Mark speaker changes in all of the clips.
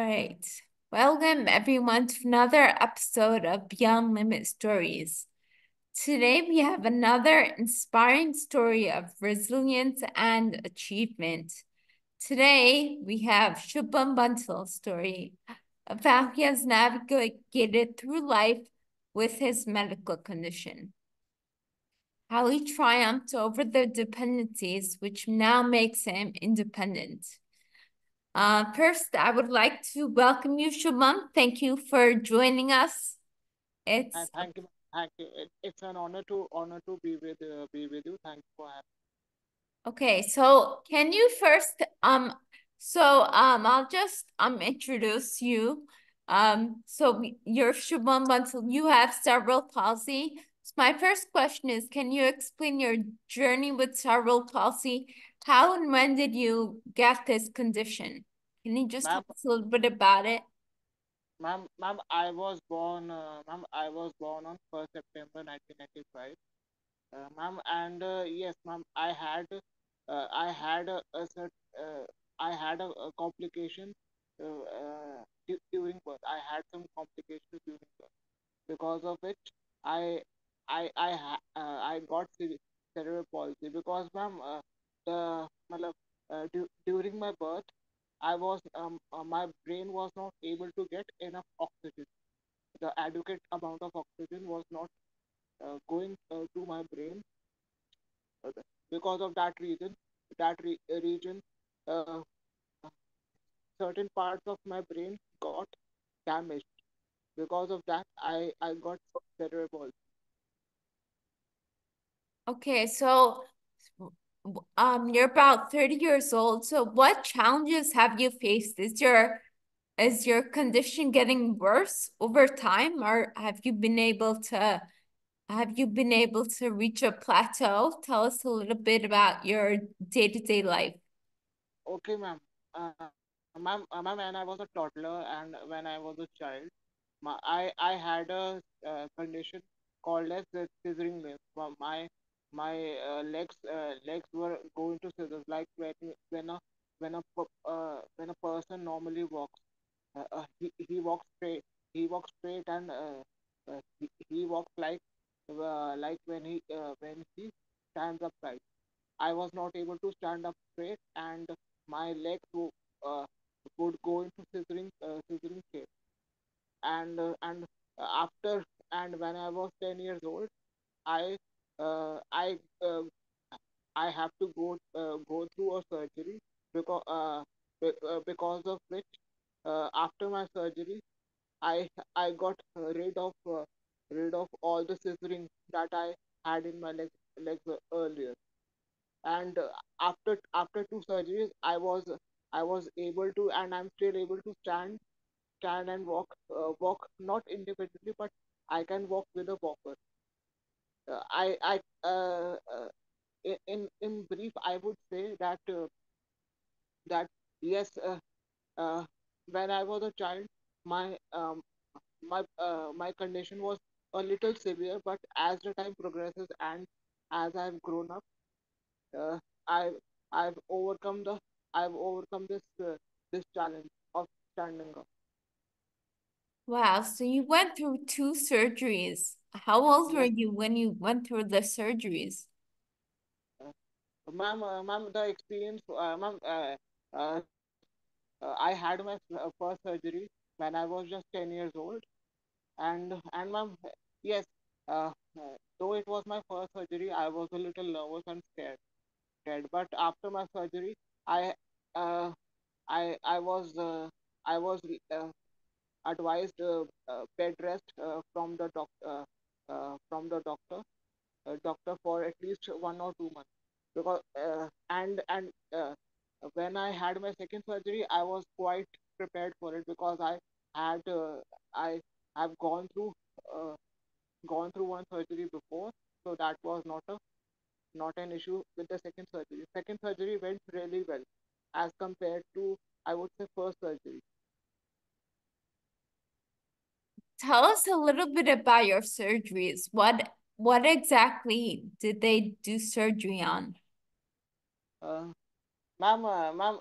Speaker 1: right. Welcome everyone to another episode of Beyond Limit Stories. Today we have another inspiring story of resilience and achievement. Today we have Shubham Bansal's story of how he has navigated through life with his medical condition. How he triumphed over the dependencies which now makes him independent. First, I would like to welcome you, Shubham. Thank you for joining us.
Speaker 2: And
Speaker 1: It's
Speaker 2: thank you, thank you. It's an honor to be with you. Thanks for having.
Speaker 1: okay. So, can you first I'll just introduce you. You're Shubham Bansal. You have cerebral palsy. So my first question is, can you explain your journey with cerebral palsy? How and when did you get this condition? Can you just tell
Speaker 2: Ma'am,
Speaker 1: us a little bit about it?
Speaker 2: ma'am, I was born on 1st September 1995. Ma'am, and yes, ma'am, I had a I had a complication during birth. I had some complications during birth, because of which I got cerebral palsy because ma'am matlab, during my birth my brain was not able to get enough oxygen. The adequate amount of oxygen was not going to my brain. uh, because of that reason, region, uh, certain parts of my brain got damaged. Because of that, I got cerebral palsy.
Speaker 1: Okay, so you're about 30 years old. So what challenges have you faced? Is your condition getting worse over time, or have you been able to reach a plateau? Tell us a little bit about your day-to-day life.
Speaker 2: Okay, ma'am. Ma'am, when I was a toddler and when I was a child, I had a condition called as scissoring limbs. My legs were going to scissors, like when a person normally walks. He walks straight. He walks straight, and he walks like when he stands upright. I was not able to stand up straight, and my legs uh, would go into scissoring shape. And after and when I was 10 years old, I uh, I uh, I have to go through a surgery because of which, after my surgery, I I got rid of all the scissoring that I had in my legs earlier. And after two surgeries, I was able to, and I'm still able to stand and walk not independently, but I can walk with a walker. I In brief, I would say that yes, uh, when I was a child, my my condition was a little severe, but as the time progresses and as I've grown up, uh, I I've overcome the I've overcome this challenge of standing up.
Speaker 1: Wow, so you went through two surgeries. How old were
Speaker 2: Yes,
Speaker 1: you when you went through the surgeries?
Speaker 2: ma'am, the experience, uh, I had my first surgery when I was just 10 years old, and ma'am, yes, though it was my first surgery, I was a little nervous and scared. But after my surgery, I uh, I was advised bed rest from the doctor for at least 1 or 2 months, because when I had my second surgery, I was quite prepared for it, because had I have uh, gone through one surgery before, so that was not an issue with the second surgery. Second surgery went really well as compared to, I would say, first surgery.
Speaker 1: Tell us a little bit about your surgeries. What exactly did they do surgery on?
Speaker 2: Uh, Ma'am, ma'am,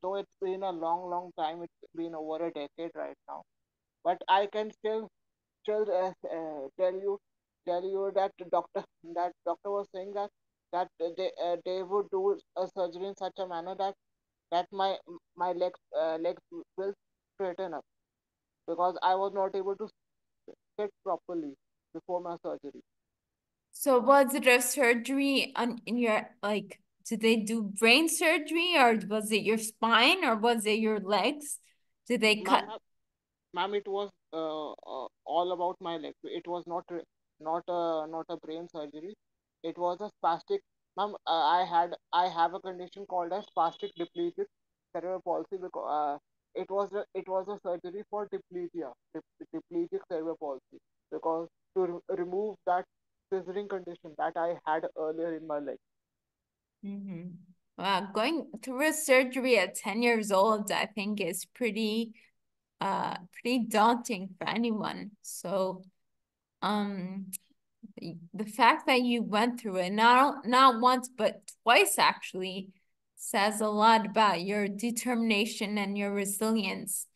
Speaker 2: though it's been a long time, it's been over a decade right now. But I can still tell you that doctor was saying that they would do a surgery in such a manner that my legs will straighten up because I was not able to sit properly before my surgery.
Speaker 1: So was it a surgery on in your like did they do brain surgery or was it your spine or was it your legs? Did they cut?
Speaker 2: Ma'am, ma'am, it was all about my leg. It was not a brain surgery. It was a spastic. Ma'am, I have a condition called as spastic diplegic cerebral palsy because it was a surgery for diplegic cerebral palsy because to remove that scissoring condition that I had earlier in my leg.
Speaker 1: Mm-hmm. Wow, going through a surgery at 10 years old, I think is pretty daunting for anyone. So, um, the fact that you went through it not once but twice actually says a lot about your determination and your resilience.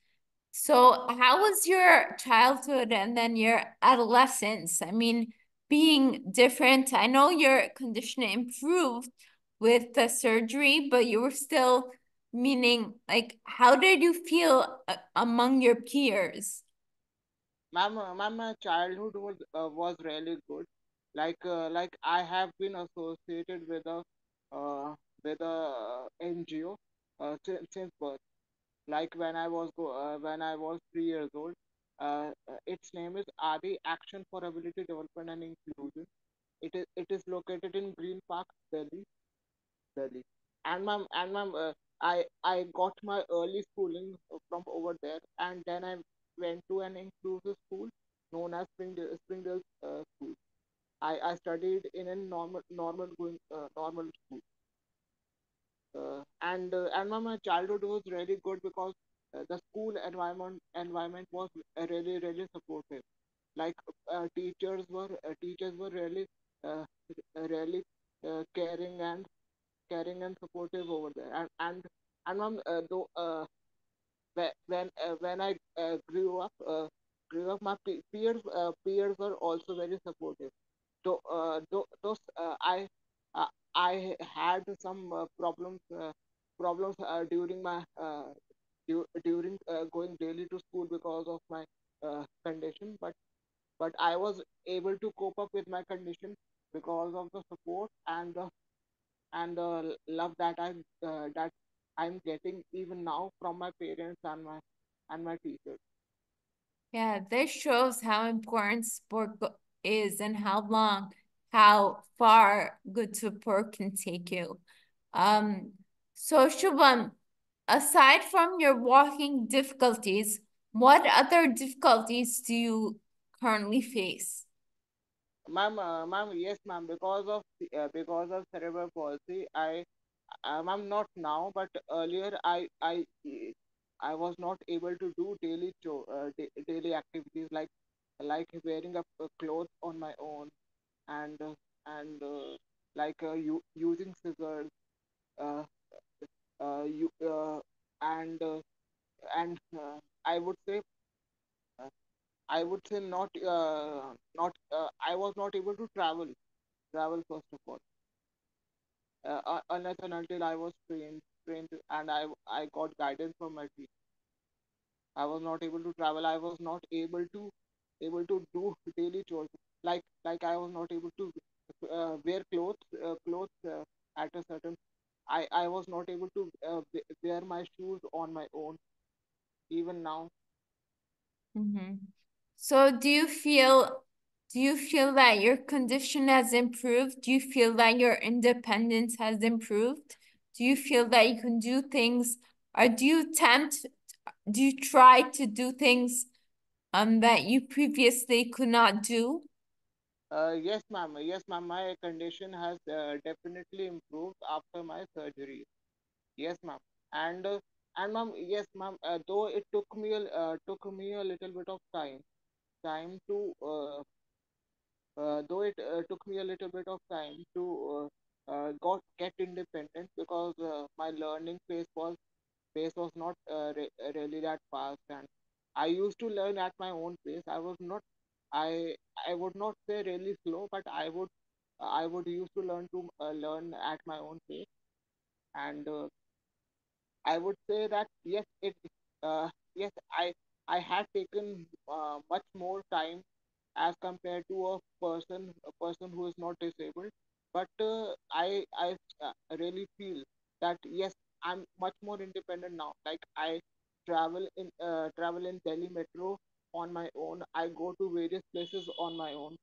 Speaker 1: So, how was your childhood and then your adolescence? I mean, being different, I know your condition improved with the surgery, but you were still, meaning, like, how did you feel among your peers?
Speaker 2: Ma'am, my childhood was really good. Like I have been associated uh, with a NGO since birth. Like when I was 3 years old. Its name is ADI Action for Ability Development and Inclusion. It is located in Green Park, Delhi. And ma'am, I got my early schooling from over there, and then I went to an inclusive school known as Springdale School. I studied in a normal school, and my childhood was really good because the school environment was really supportive. Like teachers were uh, really caring and supportive over there. And ma'am, though when I grew up, my peers were also very supportive. Those I had some problems during my during going daily to school because of my condition, but I was able to cope up with my condition because of the support and the love that I'm getting even now from my parents and my teachers.
Speaker 1: Yeah, this shows how important is and how far good support can take you. Um, so Shubham, aside from your walking difficulties, what other difficulties do you currently face?
Speaker 2: Ma'am, yes, ma'am. Because of cerebral palsy, ma'am, not now, but earlier, I was not able to do daily activities like wearing up clothes on my own and using scissors, uh, you and I would say uh, I would say not I was not able to travel first of all unless and until I was trained and I got guidance from my team. I was not able to travel. I was not able to do daily chores like I was not able to wear clothes at a certain. I was not able to wear my shoes on my own even now.
Speaker 1: Mm-hmm. So do you feel that your condition has improved? Do you feel that your independence has improved? Do you feel that you can do things or do you try to do things that you previously could not do?
Speaker 2: Yes, ma'am. Yes, ma'am. My condition has definitely improved after my surgery. Yes, ma'am. And uh, and ma'am, yes, ma'am. Though it took me a little bit of time to though it took me a little bit of time got get independent because my learning pace was not really that fast, and I used to learn at my own pace. I I would not say really slow, but I would used to learn at my own pace, and I would say that uh, yes, I had taken much more time as compared to a person who is not disabled. But I really feel that yes, I'm much more independent now. Like I travel in Delhi metro on my own. I go to various places on my own.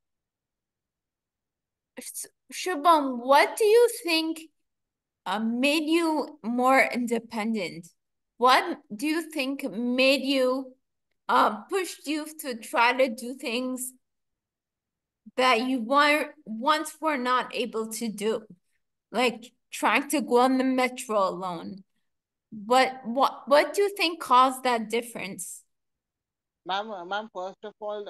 Speaker 1: Shubham, what do you think made you more independent? What do you think made you pushed you to try to do things that you were once were not able to do, like trying to go on the metro alone? What do you think caused that difference?
Speaker 2: Ma'am, first of all,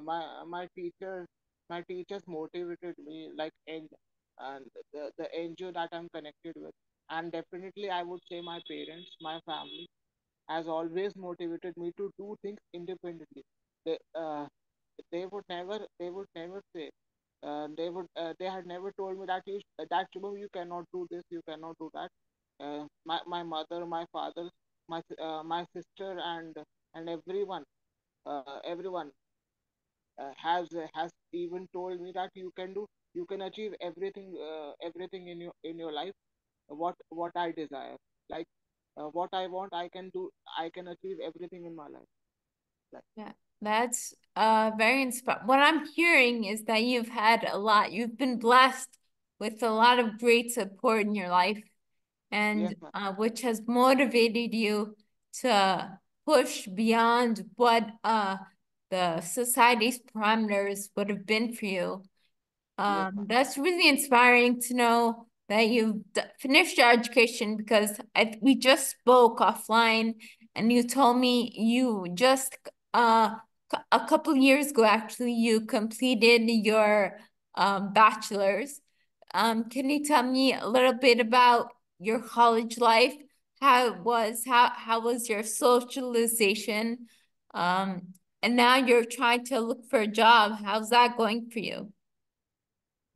Speaker 2: my teachers motivated me like in and the NGO that I'm connected with, and definitely I would say my parents, my family, has always motivated me to do things independently. They uh, they would never say they had never told me that that Shubham, you cannot do this, you cannot do that. My mother, my father, my sister, and everyone has even told me that you can achieve everything in your life what I desire, like what I want I can do, I can achieve everything in my life. Like,
Speaker 1: Yeah, that's very inspiring. What I'm hearing is that you've had a lot. You've been blessed with a lot of great support in your life,
Speaker 2: yes,
Speaker 1: and
Speaker 2: ma'am.
Speaker 1: which has motivated you to push beyond what the society's parameters would have been for you.
Speaker 2: Yes, ma'am.
Speaker 1: That's really inspiring to know that you've finished your education because we just spoke offline and you told me you just a couple years ago actually you completed your bachelor's. Can you tell me a little bit about your college life? How was your socialization? Um, and now you're trying to look for a job. How's that going for you?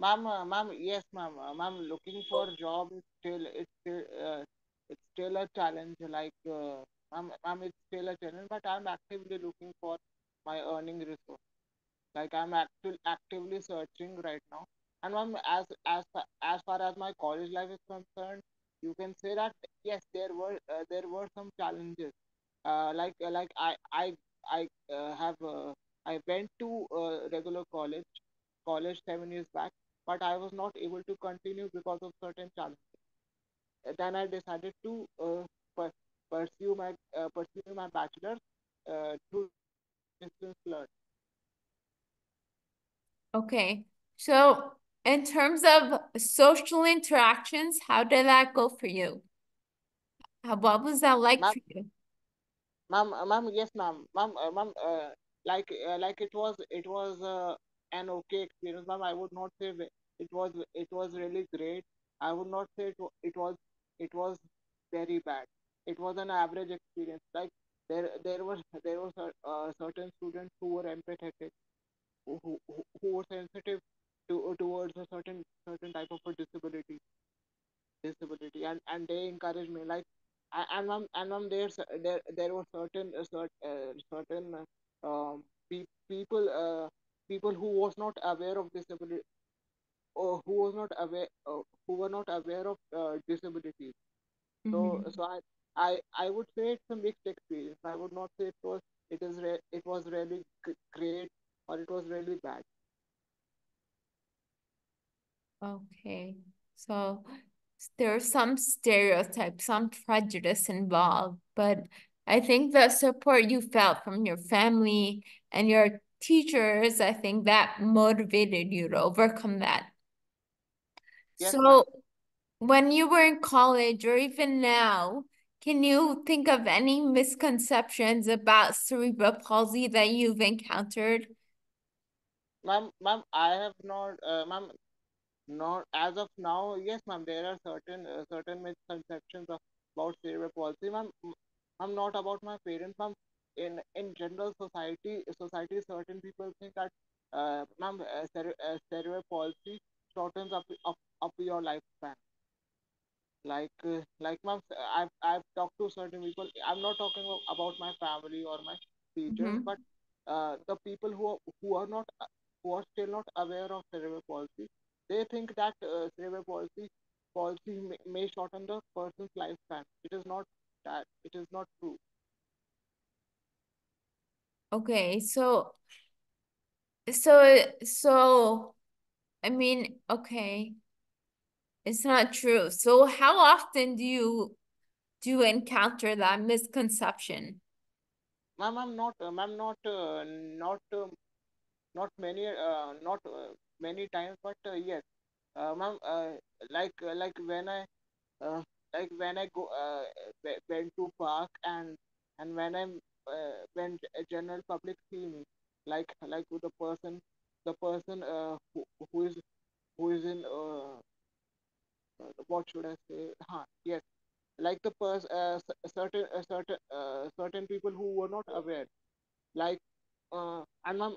Speaker 2: Ma'am, yes, ma'am. Ma'am, looking for job is it's still a challenge. Like, ma'am, it's still a challenge. But I'm actively looking for my earning resource. Like actively searching right now. And ma'am, as far as my college life is concerned, you can say that yes, there were some challenges. Like I went to regular college 7 years back, but I was not able to continue because of certain challenges. Then I decided to pursue my bachelor's through distance learning.
Speaker 1: Okay. So, in terms of social interactions, how did that go for you? What was that like
Speaker 2: Ma'am,
Speaker 1: for you?
Speaker 2: ma'am, yes, ma'am, like it was an okay experience, ma'am. I would not say it was really great. I would not say it was very bad. It was an average experience. Like there were certain students who were empathetic, who were sensitive towards a certain type of a disability, and they encouraged me like and ma'am, there were certain people people who was not aware of disability, or who was not aware who were not aware of disabilities. So I would say it's a mixed experience. I would not say it was really great, or it was really bad.
Speaker 1: Okay. So there's some stereotypes, some prejudice involved, but I think the support you felt from your family and your teachers, I think that motivated you to overcome that.
Speaker 2: Yes, ma'am.
Speaker 1: So when you were in college or even now, can you think of any misconceptions about cerebral palsy that you've encountered?
Speaker 2: Ma'am, I have not, ma'am. Not as of now, yes, ma'am. There are certain misconceptions about cerebral palsy, ma'am. I'm not about my parents, ma'am. In general society, certain people think that, ma'am, cerebral palsy shortens up your lifespan. Like, ma'am, I've talked to certain people. I'm not talking about my family or my teachers,
Speaker 1: Mm-hmm.
Speaker 2: but the people who are still not aware of cerebral palsy, they think that cerebral palsy may shorten the person's lifespan. It is not that. It is not true.
Speaker 1: Okay, so I mean, okay, it's not true. So how often do you encounter that misconception?
Speaker 2: Ma'am, ma'am, not not many not many times, but yes, ma'am, like uh, when I went to park, and when general public see me, like with the person who is in what should I say? Yes, like certain people who were not aware, like and ma'am,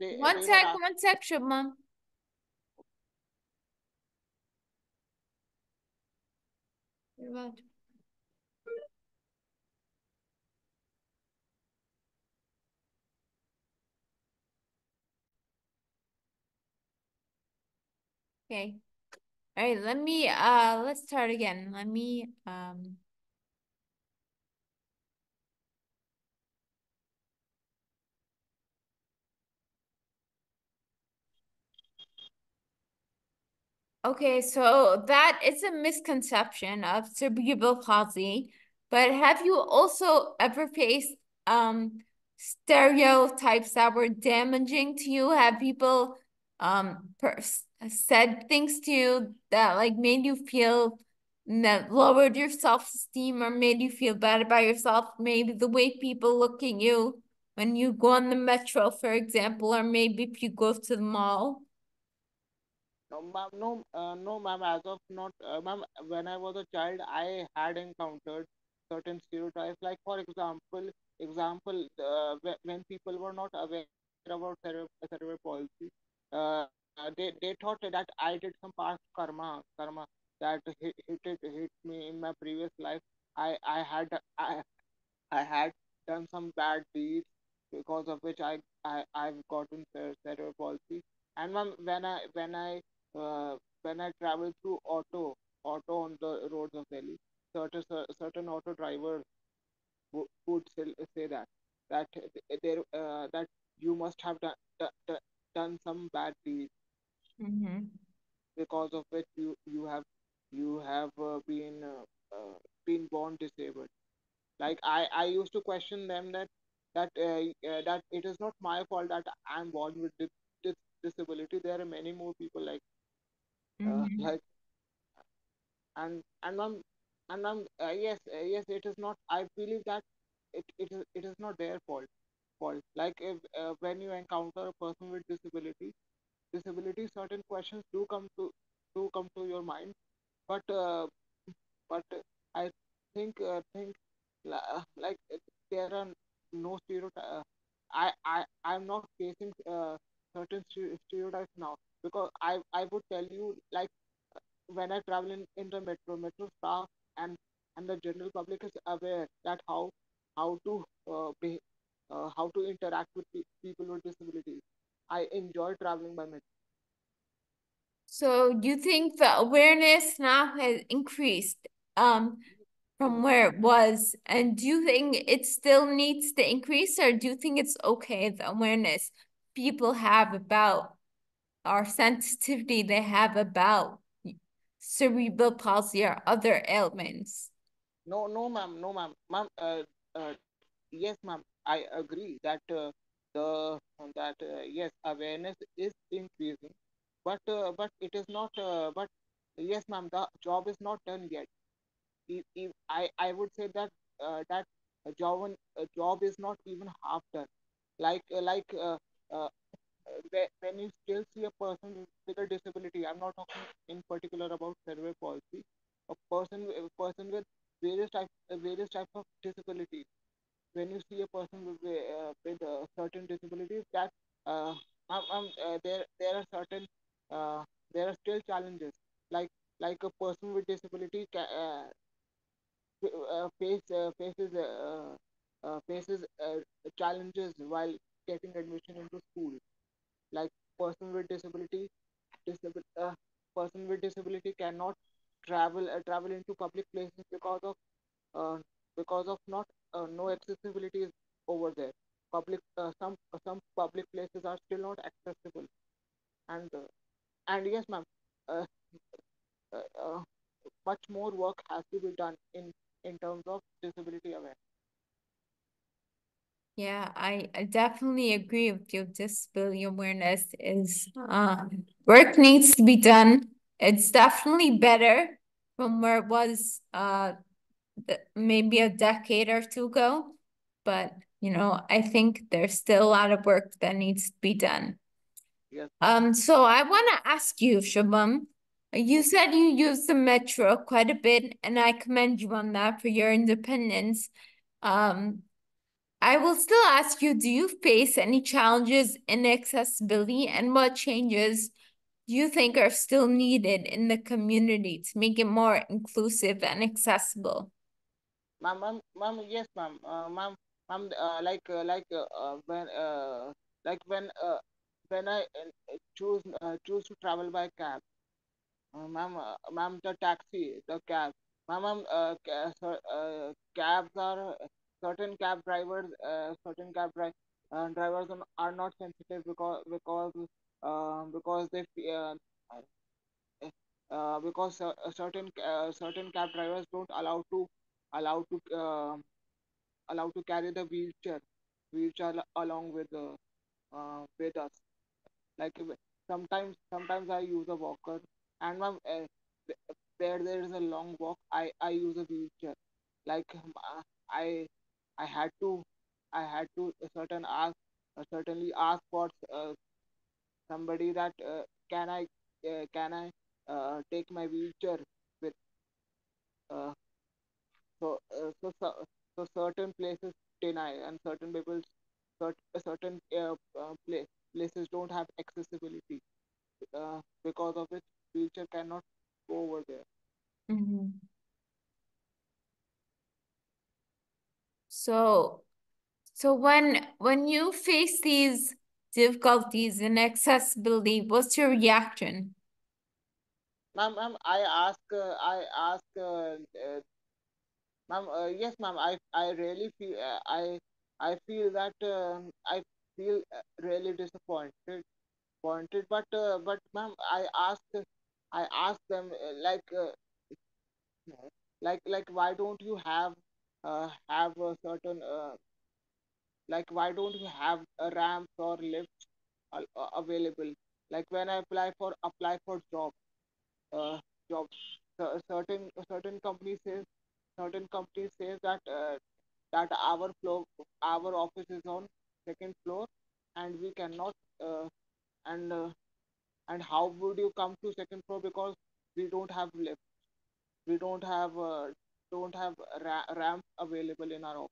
Speaker 2: they were asked.
Speaker 1: One sec, Shubham. Okay. All right, let's start again. Okay, so that is a misconception of cerebral palsy, but have you also ever faced stereotypes that were damaging to you? Have people said things to you that like made you feel that lowered your self-esteem or made you feel bad about yourself? Maybe the way people look at you when you go on the metro, for example, or maybe if you go to the mall.
Speaker 2: No, ma'am, no, ma'am. As of not, ma'am. When I was a child, I had encountered certain stereotypes. Like, for when people were not aware about cerebral palsy, they thought that I did some past karma that hit me in my previous life. I had I had done some bad deeds because of which I've gotten cerebral palsy. And when I travel through auto on the roads of Delhi, certain auto drivers would say that you must have done some bad deeds
Speaker 1: Mm-hmm.
Speaker 2: because of which you have been born disabled. Like, I used to question them that it is not my fault that I'm born with disability. There are many more people
Speaker 1: Mm-hmm.
Speaker 2: like and ma'am, yes, yes, it is not. I believe that it is not their fault. Like, if when you encounter a person with disability, certain questions do come to your mind, but but I think like there are no stereotypes. I'm not facing certain stereotypes now, because I would tell you, like, when I travel in the metro staff and the general public is aware that how to how to interact with people with disabilities. I enjoy traveling by metro.
Speaker 1: So do you think the awareness now has increased um from where it was? And do you think it still needs to increase, or do you think it's okay, the awareness people have about our sensitivity they have about cerebral palsy or other ailments?
Speaker 2: No, no, ma'am, no, ma'am, ma'am. Yes, ma'am. I agree the that yes, awareness is increasing, but it is not. But yes, ma'am, the job is not done yet. If I would say that a job is not even half done. Like uh, uh, when you still see a person with a disability, I'm not talking in particular about cerebral palsy, a person with various types of disabilities. When you see a person with certain disabilities, that uh, there are certain uh, there are still challenges, like a person with disability faces challenges while getting admission into school. Like person with disability disabil- uh, person with disability cannot travel into public places uh, because of not no accessibility is over there. Some public places are still not accessible, and yes, ma'am, uh, uh, uh, much more work has to be done in terms of disability awareness.
Speaker 1: Yeah, I definitely agree with you. Disability awareness is work needs to be done. It's definitely better from where it was maybe a decade or two ago. But I think there's still a lot of work that needs to be done.
Speaker 2: Yes,
Speaker 1: So I want to ask you, Shubham, you said you use the metro quite a bit, and I commend you on that for your independence. Um, I will still ask you, do you face any challenges in accessibility, and what changes do you think are still needed in the community to make it more inclusive and accessible?
Speaker 2: yes, ma'am, when I choose to travel by cab. Ma'am, the taxi, the cab. Cabs are certain drivers are not sensitive because certain cab drivers don't allow to allow to carry the wheelchair along with us. Like sometimes I use a walker, and there is a long walk, I use a wheelchair. Like I I had to I had to certainly ask for somebody that can I take my wheelchair with uh, so certain places deny, and certain people certain places don't have accessibility, because of which wheelchair cannot go over there.
Speaker 1: Mhm. So, so when you face these difficulties in accessibility, what's your reaction?
Speaker 2: Ma'am, I ask ma'am, yes, ma'am, I really feel I feel that I feel really disappointed, but ma'am, I ask them, why don't you have a certain why don't you have a ramps or lifts available? Like when I apply for uh, jobs, certain companies says that our office is on second floor, and we cannot and and how would you come to second floor, because we don't have lift, we don't have ramps available in our office.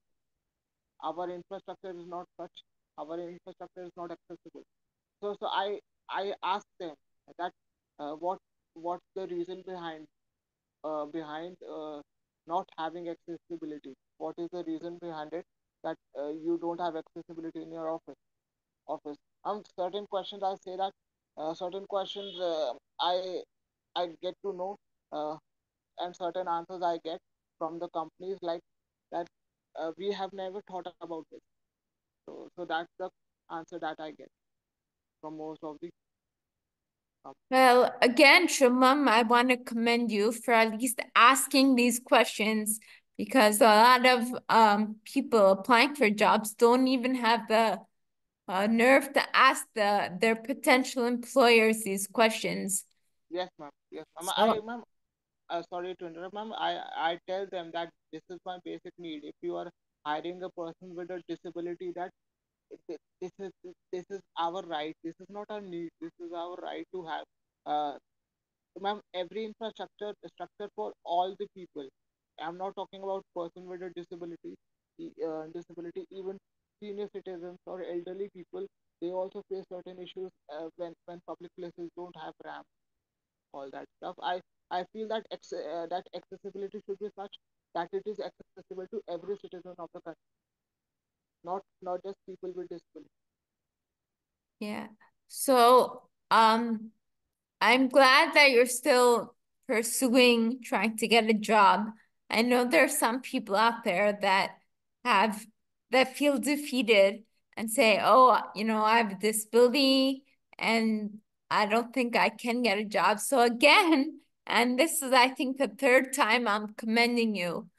Speaker 2: Our infrastructure is not such. Our infrastructure is not accessible. So I asked them that what's the reason behind not having accessibility. What is the reason behind it that you don't have accessibility in your office? Certain questions I say that certain questions I get to know, uh, and certain answers I get from the companies, like that we have never thought about this. So that's the answer that I get from most of the companies.
Speaker 1: Well, again, Shubham, I want to commend you for at least asking these questions because a lot of people applying for jobs don't even have the nerve to ask their potential employers these questions.
Speaker 2: Yes, ma'am. Yes, ma'am.
Speaker 1: So,
Speaker 2: Ma'am, sorry to interrupt, ma'am. I tell them that this is my basic need. If you are hiring a person with a disability, that this is our right. This is not our need. This is our right to have. Uh, Ma'am, every infrastructure structure for all the people. I'm not talking about person with a disability. Disability, even senior citizens or elderly people, they also face certain issues when public places don't have ramps, all that stuff. I feel that that accessibility should be such that it is accessible to every citizen of the country, not just people with disability.
Speaker 1: Yeah. So, I'm glad that you're still pursuing trying to get a job. I know there's some people out there that have that feel defeated and say, "Oh, I have a disability and I don't think I can get a job." So again, and this is I think the third time I'm commending you.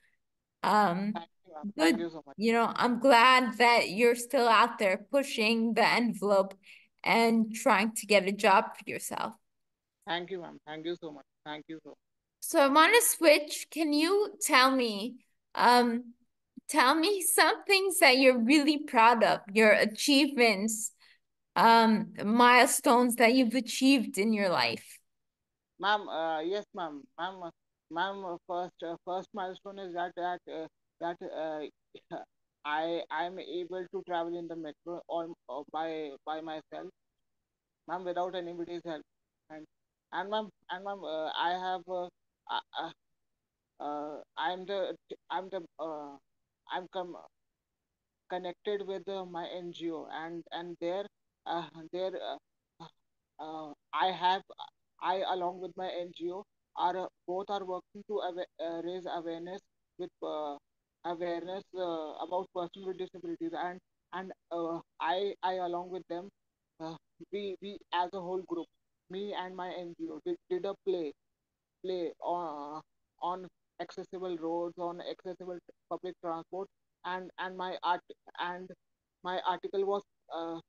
Speaker 1: Um,
Speaker 2: Thank you, ma'am. Thank
Speaker 1: Good.
Speaker 2: you so much.
Speaker 1: I'm glad that you're still out there pushing the envelope and trying to get a job for yourself.
Speaker 2: Thank you, ma'am. Thank you so much. Thank you so much.
Speaker 1: So I want to switch. Can you um, tell me some things that you're really proud of, your achievements, milestones that you've achieved in your life?
Speaker 2: Ma'am, yes, ma'am. Ma'am, first milestone is that I'm able to travel in the metro or by myself, ma'am, without anybody's help. And ma'am, I have uh, uh, I'm the I'm come connected with my NGO, and there I have I along with my NGO are both are working to raise awareness with about persons with disabilities, and I along with them, uh, we as a whole group, me and my NGO did a play on accessible roads, on accessible public transport, and and my article was uh,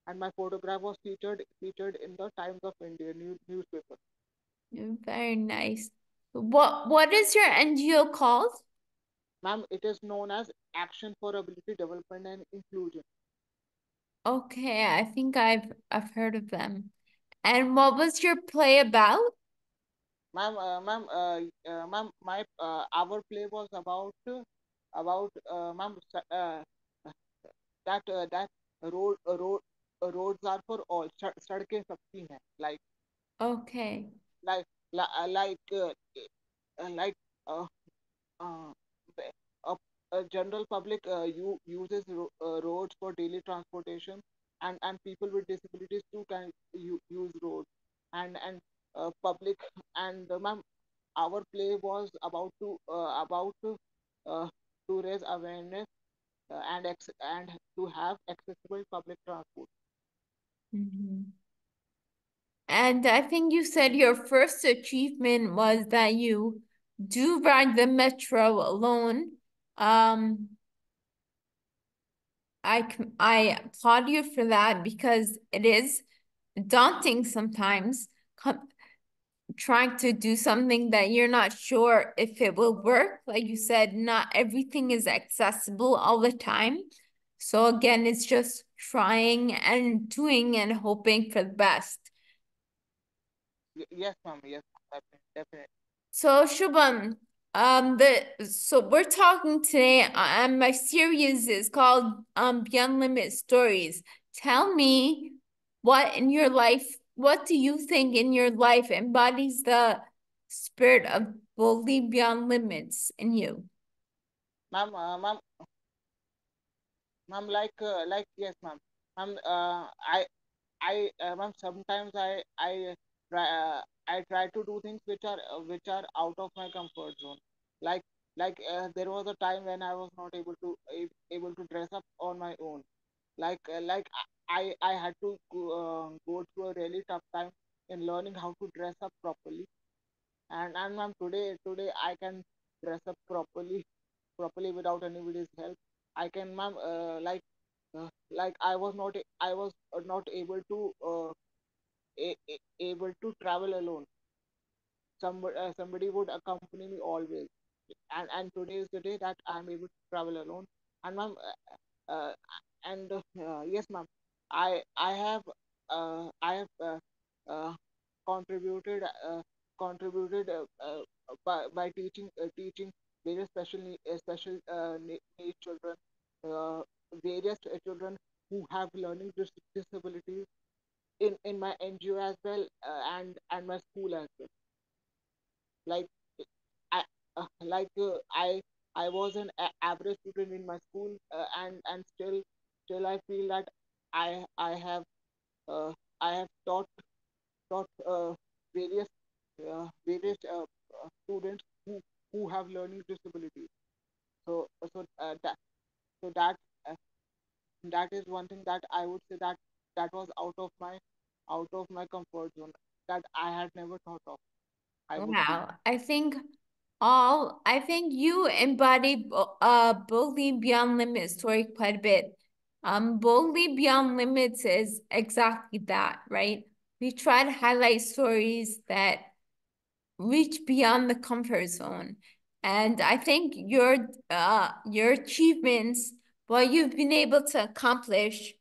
Speaker 2: and my photograph was featured in the Times of India newspaper.
Speaker 1: Very nice. What is your NGO called?
Speaker 2: Ma'am, it is known as Action for Ability Development and Inclusion.
Speaker 1: Okay, I think I've heard of them. And what was your play about?
Speaker 2: Ma'am, my our play was about ma'am that roads are for all. सड़कें सबकी हैं.
Speaker 1: Okay.
Speaker 2: Like like uh, like uh, like uh, uh, a, a general public uses roads for daily transportation, and people with disabilities too can use roads, and public and ma'am, our play was uh, to raise awareness and to have accessible public transport.
Speaker 1: Mhm. And I think you said your first achievement was that you do ride the metro alone. Um, I applaud you for that because it is daunting sometimes trying to do something that you're not sure if it will work. Like you said, not everything is accessible all the time. So again, it's just trying and doing and hoping for the best.
Speaker 2: Yes, ma'am. Yes, definitely, definitely.
Speaker 1: So Shubham, so we're talking today, and my series is called Beyond Limit Stories. Tell me what do you think in your life embodies the spirit of boldly beyond limits in you?
Speaker 2: Ma'am, ma'am, yes, ma'am. Ma'am, ma'am, sometimes try I try to do things which are out of my comfort zone. Like there was a time when I was not able to dress up on my own. I had to go through a really tough time in learning how to dress up properly. And ma'am, today I can dress up properly without anybody's help. I can, ma'am, I was not able to able to travel alone. Somebody would accompany me always, and today is the day that I'm able to travel alone. And ma'am, and yes, ma'am, I have uh, contributed contributed by teaching various needs children, uh, various children who have learning disabilities in my NGO as well, and my school as well. Like I like I was an average student in my school, and still I feel that I have uh, I have taught various students who have learning disabilities. So so uh, that is one thing that I would say that was out of my comfort zone, that I had never thought of. I would be.
Speaker 1: Wow. I think you embody boldly beyond limits story quite a bit. Boldly beyond limits is exactly that, right? We try to highlight stories that reach beyond the comfort zone. And I think your achievements, what you've been able to accomplish,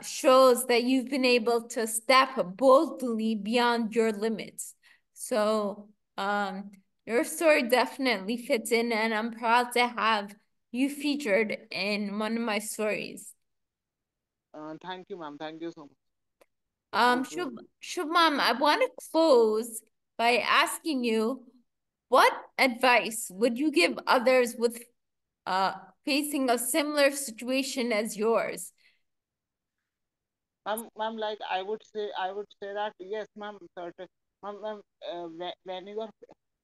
Speaker 1: shows that you've been able to step boldly beyond your limits. So, your story definitely fits in, and I'm proud to have you featured in one of my stories.
Speaker 2: Thank you, ma'am. Thank you so much.
Speaker 1: Shub Shubham, I want to close by asking you, what advice would you give others with uh facing a similar situation as yours?
Speaker 2: Ma'am, like I would say that yes, ma'am, certain, ma'am, when you are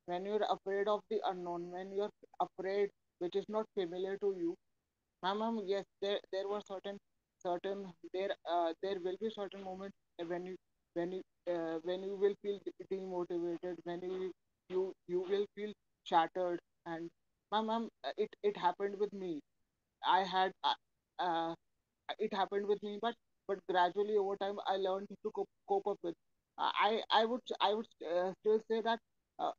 Speaker 2: when you're afraid of the unknown, when you're afraid which is not familiar to you, ma'am, yes, there were certain there will be certain moments when you when you will feel demotivated, when you will feel shattered, and ma'am, it happened with me. I had uh, it happened with me, but gradually over time I learned to cope up with. I would still say that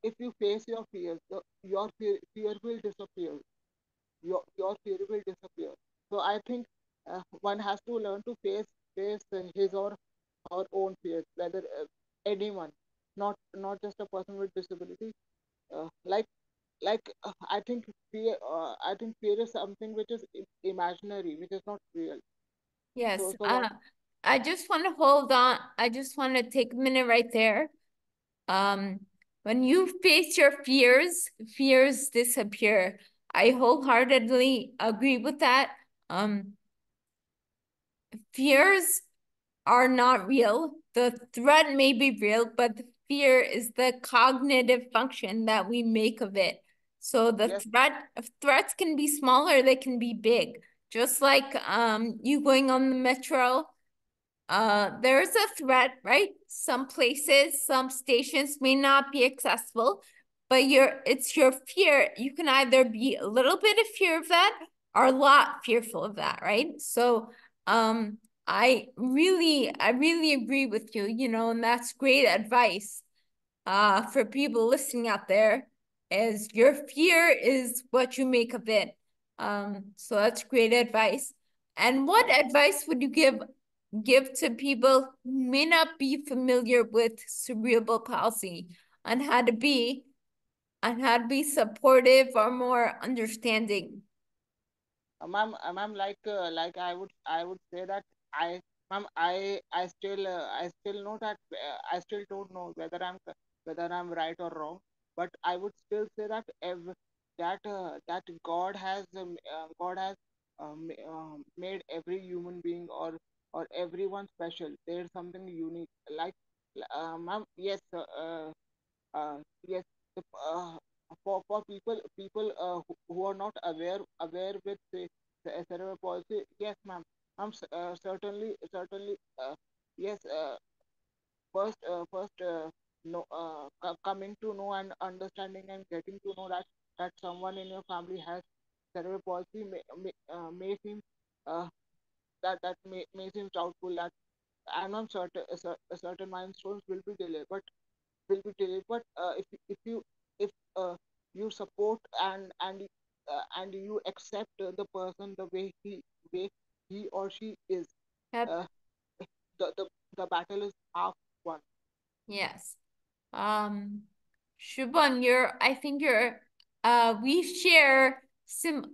Speaker 2: if you face your fears, your fear will disappear. Your fear will disappear. So I think one has to learn to face his or own fears, whether anyone, not just a person with disability. Like I think fear is something which is imaginary, which is not real.
Speaker 1: Yes,
Speaker 2: So what
Speaker 1: I just want to hold on. I just want to take a minute right there. Um, when you face your fears, fears disappear. I wholeheartedly agree with that. Um, Fears are not real. The threat may be real, but the fear is the cognitive function that we make of it. So the
Speaker 2: yes,
Speaker 1: threats can be smaller, they can be big. Just like you going on the metro, there's a threat, right? Some places, some stations may not be accessible, but it's your fear. You can either be a little bit of fear of that or a lot fearful of that, right? So, um, I really agree with you, and that's great advice, for people listening out there, is your fear is what you make of it. So that's great advice. And what
Speaker 2: yes.
Speaker 1: advice would you give to people who may not be familiar with cerebral palsy on how to be supportive or more understanding?
Speaker 2: Ma'am, like I would say that I still know that I still don't know whether I'm right or wrong, but I would still say that that God has made every human being or everyone special. There's something unique. Like ma'am, yes, yes, uh, for people who are not aware with cerebral palsy, yes, ma'am, certainly yes, first no coming to know and understanding and getting to know that someone in your family has cerebral palsy may seem uh, may seem doubtful, that I'm not certain milestones will be delayed. But if you support and you accept the person the way he way he or she is.
Speaker 1: Yep.
Speaker 2: Uh, the, the the battle is half won.
Speaker 1: Yes. Um, Shubham, I think we share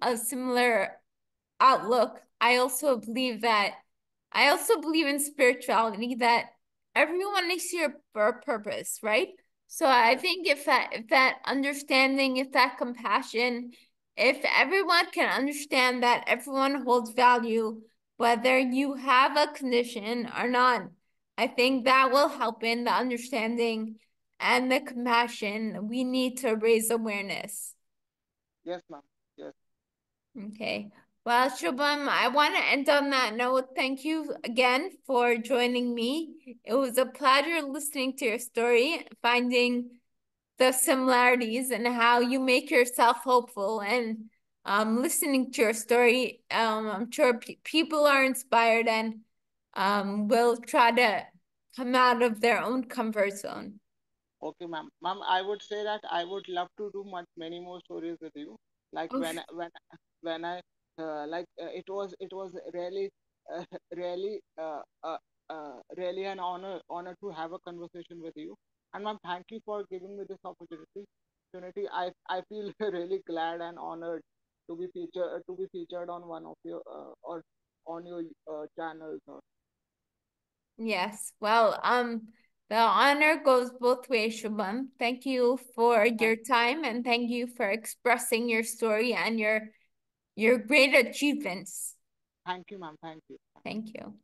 Speaker 1: a similar outlook. I also believe in spirituality that everyone is here for a purpose, right? So I
Speaker 2: Yes,
Speaker 1: think if that understanding, if that compassion, if everyone can understand that everyone holds value, whether you have a condition or not, I think that will help in the understanding and the compassion. We need to raise awareness.
Speaker 2: yes, ma'am. Yes,
Speaker 1: Okay. Well, Shubham, I want to end on that note. Thank you again for joining me. It was a pleasure listening to your story, finding the similarities and how you make yourself hopeful and listening to your story. I'm sure people are inspired and will try to come out of their own comfort zone.
Speaker 2: okay, ma'am. Ma'am, I would say that I would love to do many more stories with you. Like
Speaker 1: Oh,
Speaker 2: when I it was really uh, really really an honor to have a conversation with you. And ma'am, thank you for giving me this opportunity. I feel really glad and honored to be featured on one of your or on your channels. Or
Speaker 1: yes. Well, the honor goes both ways, Shubham. Thank you for
Speaker 2: thank
Speaker 1: your time and thank you for expressing your story and your great achievements.
Speaker 2: thank you, ma'am. Thank you.
Speaker 1: Thank you.